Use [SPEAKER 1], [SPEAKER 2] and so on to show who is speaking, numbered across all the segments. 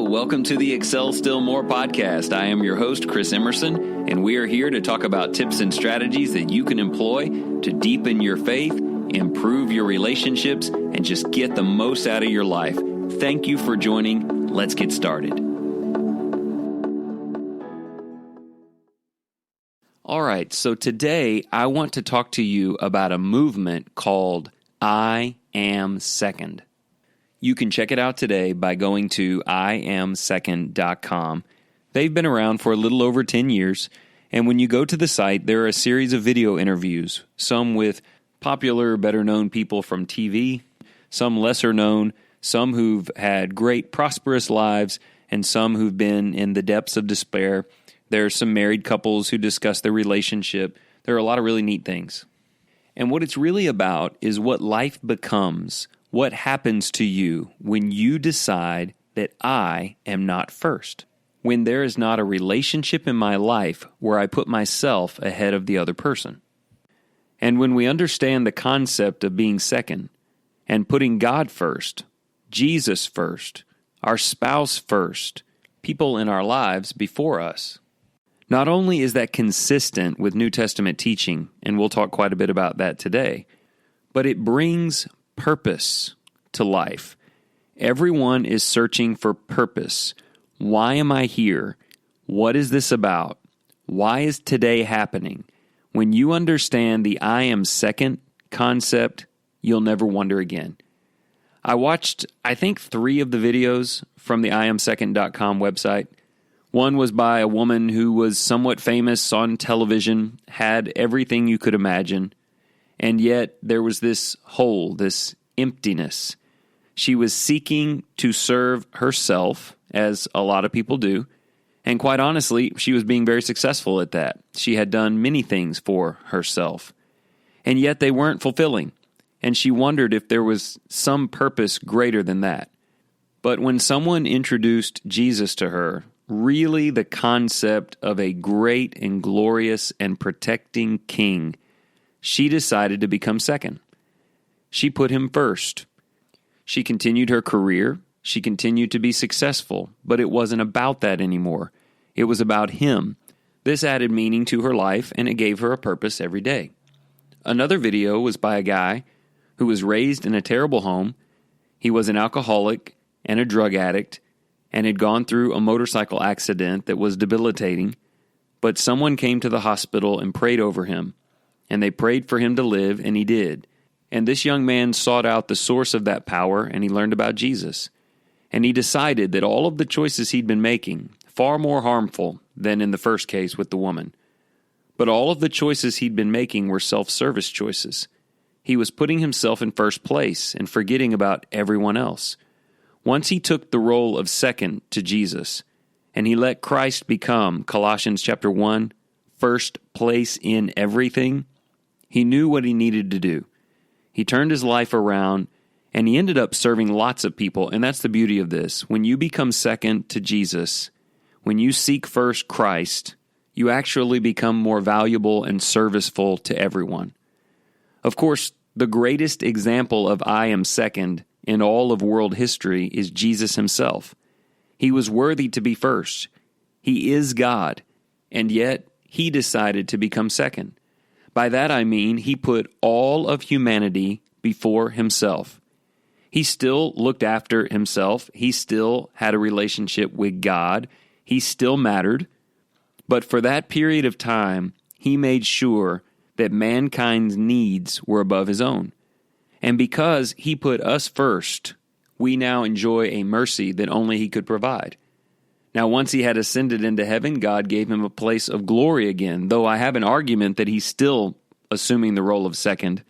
[SPEAKER 1] welcome to the Excel Still More podcast. I am your host, Chris Emerson, and we are here to talk about tips and strategies that you can employ to deepen your faith, improve your relationships, and just get the most out of your life. Thank you for joining. Let's get started. All right, so today I want to talk to you about a movement called I Am Second. You can check it out today by going to iamsecond.com. They've been around for a little over 10 years, and when you go to the site, there are a series of video interviews, some with popular, better-known people from TV, some lesser-known, some who've had great, prosperous lives, and some who've been in the depths of despair. There are some married couples who discuss their relationship. There are a lot of really neat things. And what it's really about is what life becomes. What happens to you when you decide that I am not first? When there is not a relationship in my life where I put myself ahead of the other person. And when we understand the concept of being second and putting God first, Jesus first, our spouse first, people in our lives before us. Not only is that consistent with New Testament teaching, and we'll talk quite a bit about that today, but it brings purpose to life. Everyone is searching for purpose. Why am I here? What is this about? Why is today happening? When you understand the I am second concept, you'll never wonder again. I watched, I think, 3 of the videos from the iamsecond.com website. One was by a woman who was somewhat famous on television, had everything you could imagine, and yet there was this hole, this emptiness. She was seeking to serve herself, as a lot of people do, and quite honestly, she was being very successful at that. She had done many things for herself, and yet they weren't fulfilling, and she wondered if there was some purpose greater than that. But when someone introduced Jesus to her, really the concept of a great and glorious and protecting king, she decided to become second. She put him first. She continued her career. She continued to be successful, but it wasn't about that anymore. It was about him. This added meaning to her life, and it gave her a purpose every day. Another video was by a guy who was raised in a terrible home. He was an alcoholic and a drug addict and had gone through a motorcycle accident that was debilitating, but someone came to the hospital and prayed over him, and they prayed for him to live, and he did. And this young man sought out the source of that power, and he learned about Jesus. And he decided that all of the choices he'd been making, far more harmful than in the first case with the woman, but all of the choices he'd been making were self-service choices. He was putting himself in first place and forgetting about everyone else. Once he took the role of second to Jesus, and he let Christ become, Colossians chapter 1, first place in everything, he knew what he needed to do. He turned his life around, and he ended up serving lots of people, and that's the beauty of this. When you become second to Jesus, when you seek first Christ, you actually become more valuable and serviceful to everyone. Of course, the greatest example of I am second in all of world history is Jesus himself. He was worthy to be first. He is God, and yet he decided to become second. By that I mean he put all of humanity before himself. He still looked after himself. He still had a relationship with God. He still mattered. But for that period of time, he made sure that mankind's needs were above his own. And because he put us first, we now enjoy a mercy that only he could provide. Now, once he had ascended into heaven, God gave him a place of glory again, though I have an argument that he's still assuming the role of second,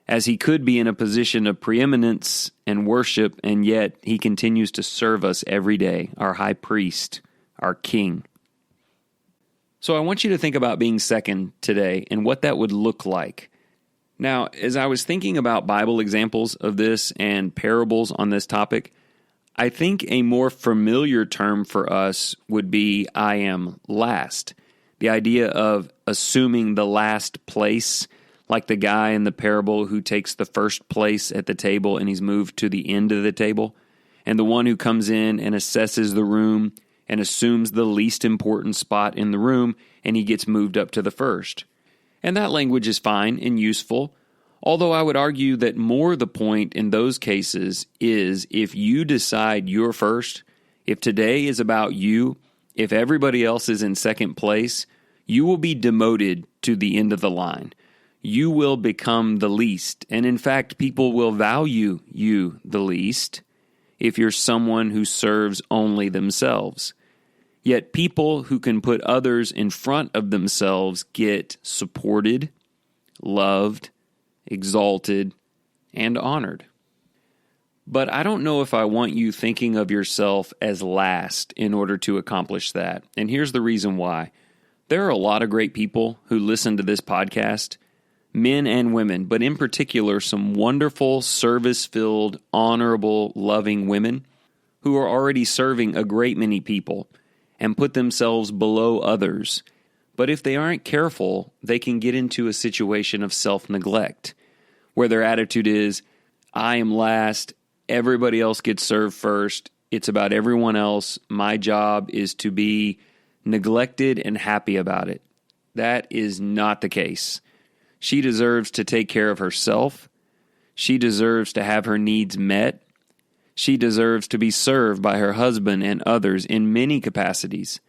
[SPEAKER 1] as he could be in a position of preeminence and worship, and yet he continues to serve us every day, our high priest, our king. So I want you to think about being second today and what that would look like. Now, as I was thinking about Bible examples of this and parables on this topic, I think a more familiar term for us would be I am last. The idea of assuming the last place, like the guy in the parable who takes the first place at the table and he's moved to the end of the table. and the one who comes in and assesses the room and assumes the least important spot in the room, and he gets moved up to the first. And that language is fine and useful, although I would argue that more the point in those cases is if you decide you're first, if today is about you, if everybody else is in second place, you will be demoted to the end of the line. You will become the least, and in fact, people will value you the least if you're someone who serves only themselves. Yet people who can put others in front of themselves get supported, loved, exalted, and honored. But I don't know if I want you thinking of yourself as last in order to accomplish that. And here's the reason why. There are a lot of great people who listen to this podcast, men and women, but in particular some wonderful, service-filled, honorable, loving women who are already serving a great many people and put themselves below others. But if they aren't careful, they can get into a situation of self-neglect, where their attitude is, I am last, everybody else gets served first, it's about everyone else, my job is to be neglected and happy about it. That is not the case. She deserves to take care of herself. She deserves to have her needs met. She deserves to be served by her husband and others in many capacities.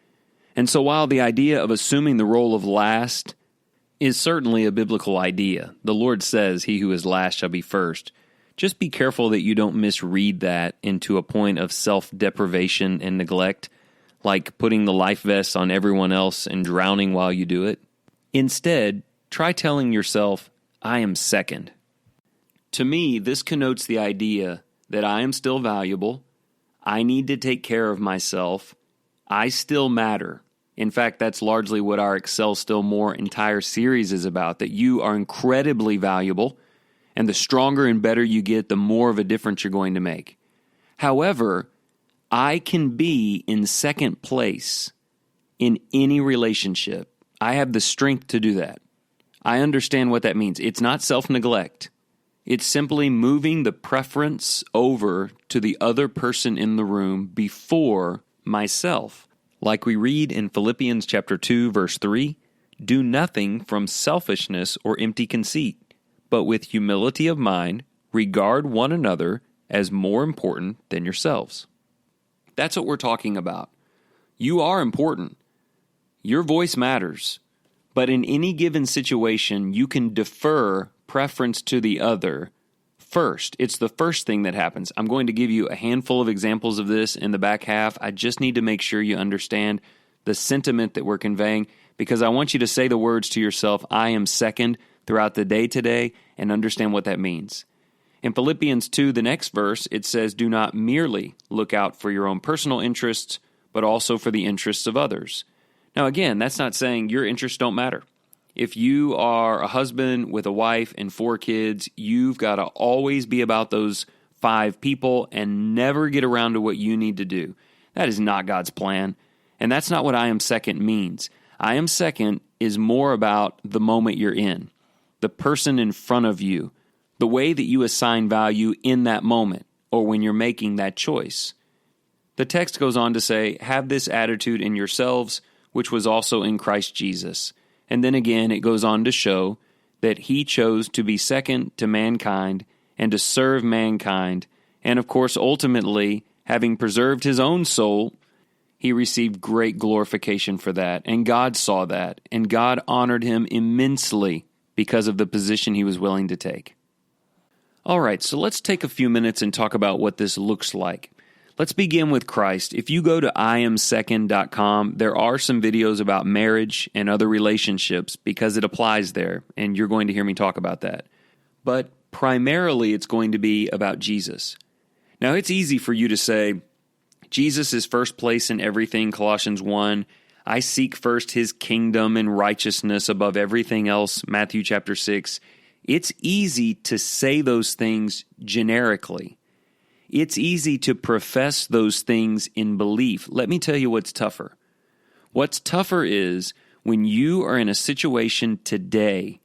[SPEAKER 1] And so while the idea of assuming the role of last is certainly a biblical idea, the Lord says, he who is last shall be first. Just be careful that you don't misread that into a point of self-deprivation and neglect, like putting the life vest on everyone else and drowning while you do it. Instead, try telling yourself, I am second. To me, this connotes the idea that I am still valuable, I need to take care of myself, I still matter. In fact, that's largely what our Excel Still More entire series is about, that you are incredibly valuable, and the stronger and better you get, the more of a difference you're going to make. However, I can be in second place in any relationship. I have the strength to do that. I understand what that means. It's not self-neglect. It's simply moving the preference over to the other person in the room before myself. Like we read in Philippians chapter 2, verse 3, do nothing from selfishness or empty conceit, but with humility of mind, regard one another as more important than yourselves. That's what we're talking about. You are important. Your voice matters. But in any given situation, you can defer preference to the other first. It's the first thing that happens. I'm going to give you a handful of examples of this in the back half. I just need to make sure you understand the sentiment that we're conveying, because I want you to say the words to yourself, I am second, throughout the day today, and understand what that means. In Philippians 2, the next verse, it says, do not merely look out for your own personal interests, but also for the interests of others. Now again, that's not saying your interests don't matter. If you are a husband with a wife and 4 kids, you've got to always be about those 5 people and never get around to what you need to do. That is not God's plan. And that's not what I am second means. I am second is more about the moment you're in, the person in front of you, the way that you assign value in that moment or when you're making that choice. The text goes on to say, have this attitude in yourselves, which was also in Christ Jesus. And then again, it goes on to show that he chose to be second to mankind and to serve mankind. And of course, ultimately, having preserved his own soul, he received great glorification for that. And God saw that. And God honored him immensely because of the position he was willing to take. All right, so let's take a few minutes and talk about what this looks like. Let's begin with Christ. If you go to iamsecond.com, there are some videos about marriage and other relationships because it applies there, and you're going to hear me talk about that. But primarily, it's going to be about Jesus. Now, it's easy for you to say, Jesus is first place in everything, Colossians 1. I seek first his kingdom and righteousness above everything else, Matthew chapter 6. It's easy to say those things generically. It's easy to profess those things in belief. Let me tell you what's tougher. What's tougher is when you are in a situation today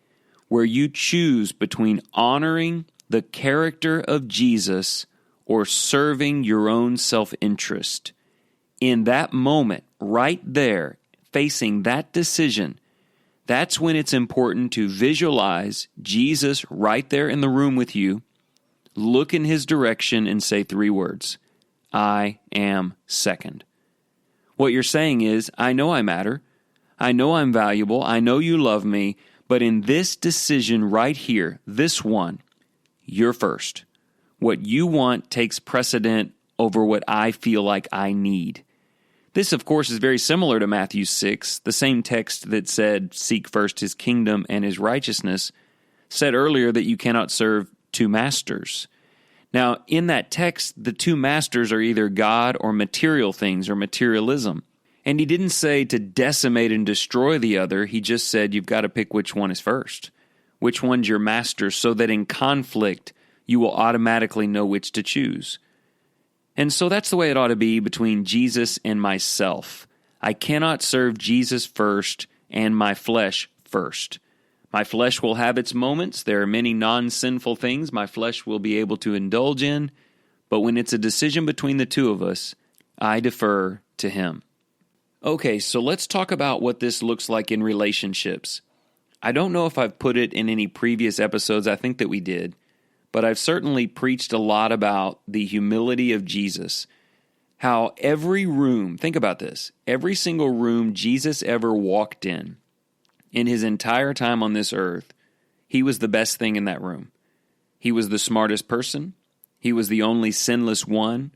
[SPEAKER 1] where you choose between honoring the character of Jesus or serving your own self-interest. In that moment, right there, facing that decision, that's when it's important to visualize Jesus right there in the room with you, look in his direction and say 3 words, I am second. What you're saying is, I know I matter, I know I'm valuable, I know you love me, but in this decision right here, this one, you're first. What you want takes precedent over what I feel like I need. This, of course, is very similar to Matthew 6, the same text that said, seek first his kingdom and his righteousness, said earlier that you cannot serve 2 masters. Now, in that text, the 2 masters are either God or material things or materialism. And he didn't say to decimate and destroy the other. He just said you've got to pick which one is first, which one's your master, so that in conflict you will automatically know which to choose. And so that's the way it ought to be between Jesus and myself. I cannot serve Jesus first and my flesh first. My flesh will have its moments. There are many non-sinful things my flesh will be able to indulge in. But when it's a decision between the 2 of us, I defer to him. Okay, so let's talk about what this looks like in relationships. I don't know if I've put it in any previous episodes. I think that we did. But I've certainly preached a lot about the humility of Jesus. How every room, think about this, every single room Jesus ever walked in his entire time on this earth, he was the best thing in that room. He was the smartest person. He was the only sinless one.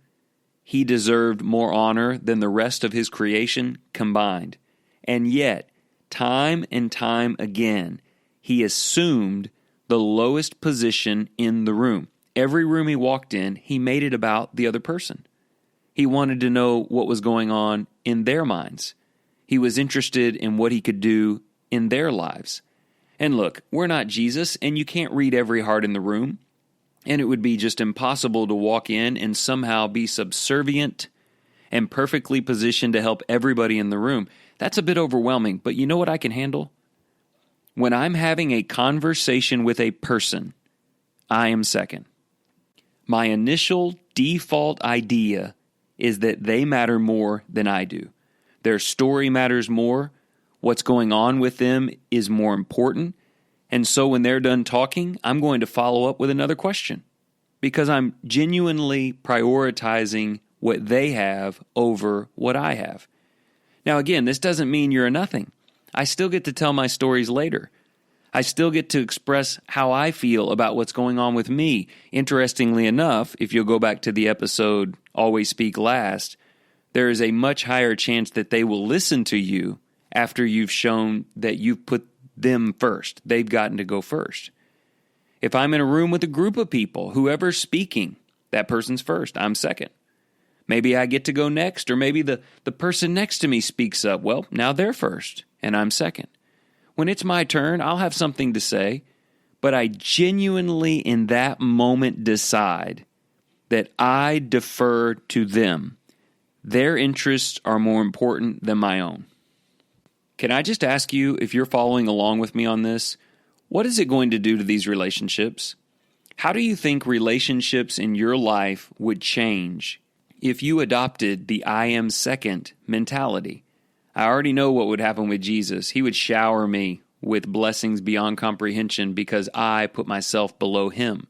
[SPEAKER 1] He deserved more honor than the rest of his creation combined. And yet, time and time again, he assumed the lowest position in the room. Every room he walked in, he made it about the other person. He wanted to know what was going on in their minds. He was interested in what he could do in their lives. And look, we're not Jesus, and you can't read every heart in the room. And it would be just impossible to walk in and somehow be subservient and perfectly positioned to help everybody in the room. That's a bit overwhelming, but you know what I can handle? When I'm having a conversation with a person, I am second. My initial default idea is that they matter more than I do. Their story matters more. What's going on with them is more important. And so when they're done talking, I'm going to follow up with another question because I'm genuinely prioritizing what they have over what I have. Now, again, this doesn't mean you're a nothing. I still get to tell my stories later. I still get to express how I feel about what's going on with me. Interestingly enough, if you'll go back to the episode, Always Speak Last, there is a much higher chance that they will listen to you after you've shown that you've put them first. They've gotten to go first. If I'm in a room with a group of people, whoever's speaking, that person's first. I'm second. Maybe I get to go next, or maybe the person next to me speaks up. Well, now they're first, and I'm second. When it's my turn, I'll have something to say, but I genuinely in that moment decide that I defer to them. Their interests are more important than my own. Can I just ask you, if you're following along with me on this, what is it going to do to these relationships? How do you think relationships in your life would change if you adopted the I am second mentality? I already know what would happen with Jesus. He would shower me with blessings beyond comprehension because I put myself below him.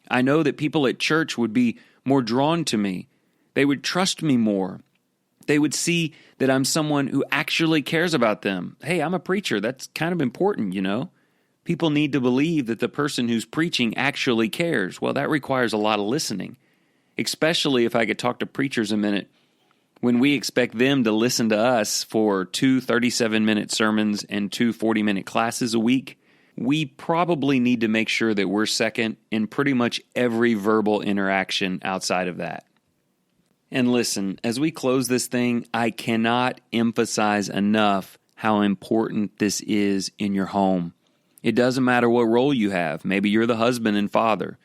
[SPEAKER 1] I know that people at church would be more drawn to me. They would trust me more. They would see that I'm someone who actually cares about them. Hey, I'm a preacher. That's kind of important, you know. People need to believe that the person who's preaching actually cares. Well, that requires a lot of listening, especially if I could talk to preachers a minute. When we expect them to listen to us for 2 37-minute sermons and 2 40-minute classes a week, we probably need to make sure that we're second in pretty much every verbal interaction outside of that. And listen, as we close this thing, I cannot emphasize enough how important this is in your home. It doesn't matter what role you have. Maybe you're the husband and father.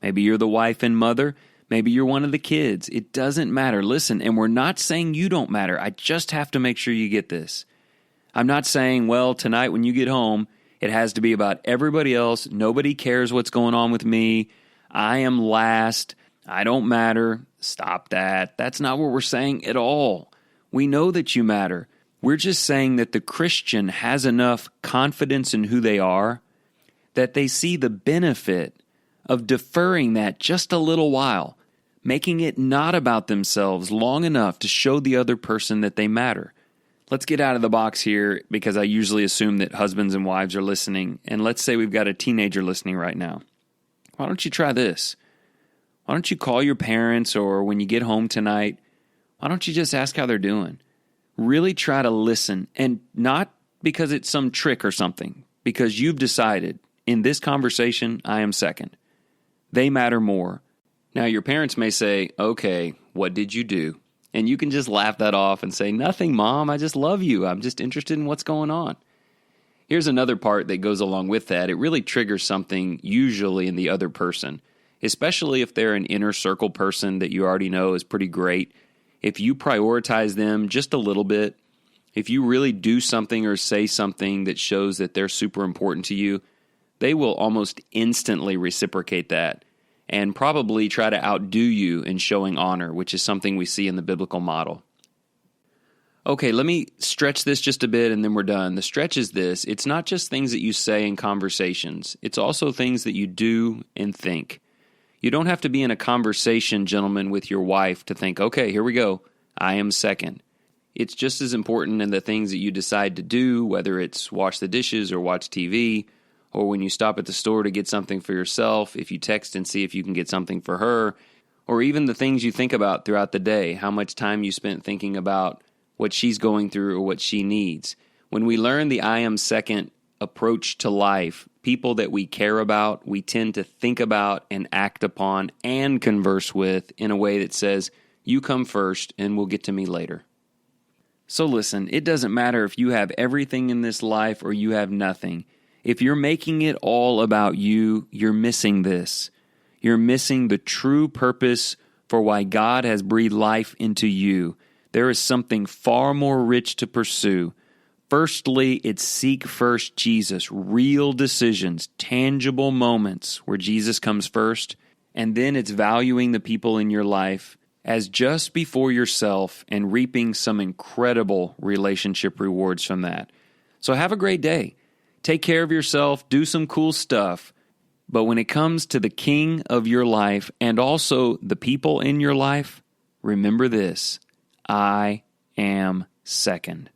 [SPEAKER 1] Maybe you're the wife and mother. Maybe you're one of the kids. It doesn't matter. Listen, and we're not saying you don't matter. I just have to make sure you get this. I'm not saying, well, tonight when you get home, it has to be about everybody else. Nobody cares what's going on with me. I am last. I don't matter. Stop that. That's not what we're saying at all. We know that you matter. We're just saying that the Christian has enough confidence in who they are that they see the benefit of deferring that just a little while, making it not about themselves long enough to show the other person that they matter. Let's get out of the box here because I usually assume that husbands and wives are listening. And let's say we've got a teenager listening right now. Why don't you try this? Why don't you call your parents, or when you get home tonight, why don't you just ask how they're doing? Really try to listen, and not because it's some trick or something, because you've decided, in this conversation, I am second. They matter more. Now, your parents may say, okay, what did you do? And you can just laugh that off and say, nothing, Mom, I just love you. I'm just interested in what's going on. Here's another part that goes along with that. It really triggers something usually in the other person, especially if they're an inner circle person that you already know is pretty great. If you prioritize them just a little bit, if you really do something or say something that shows that they're super important to you, they will almost instantly reciprocate that and probably try to outdo you in showing honor, which is something we see in the biblical model. Okay, let me stretch this just a bit and then we're done. The stretch is this. It's not just things that you say in conversations. It's also things that you do and think. You don't have to be in a conversation, gentlemen, with your wife to think, okay, here we go. I am second. It's just as important in the things that you decide to do, whether it's wash the dishes or watch TV, or when you stop at the store to get something for yourself, if you text and see if you can get something for her, or even the things you think about throughout the day, how much time you spent thinking about what she's going through or what she needs. When we learn the I am second approach to life, people that we care about, we tend to think about and act upon and converse with in a way that says, you come first and we'll get to me later. So listen, it doesn't matter if you have everything in this life or you have nothing. If you're making it all about you, you're missing this. You're missing the true purpose for why God has breathed life into you. There is something far more rich to pursue. Firstly, it's seek first Jesus, real decisions, tangible moments where Jesus comes first. And then it's valuing the people in your life as just before yourself and reaping some incredible relationship rewards from that. So have a great day. Take care of yourself, do some cool stuff. But when it comes to the king of your life and also the people in your life, remember this: I am second.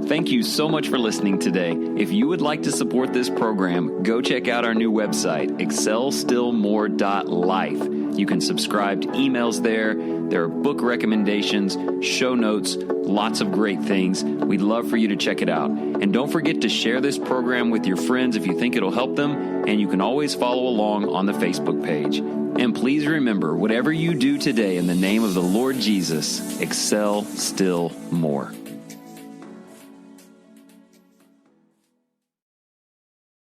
[SPEAKER 1] Thank you so much for listening today. If you would like to support this program, go check out our new website, excelstillmore.life. You can subscribe to emails there. There are book recommendations, show notes, lots of great things. We'd love for you to check it out. And don't forget to share this program with your friends if you think it'll help them. And you can always follow along on the Facebook page. And please remember, whatever you do today in the name of the Lord Jesus, excel still more.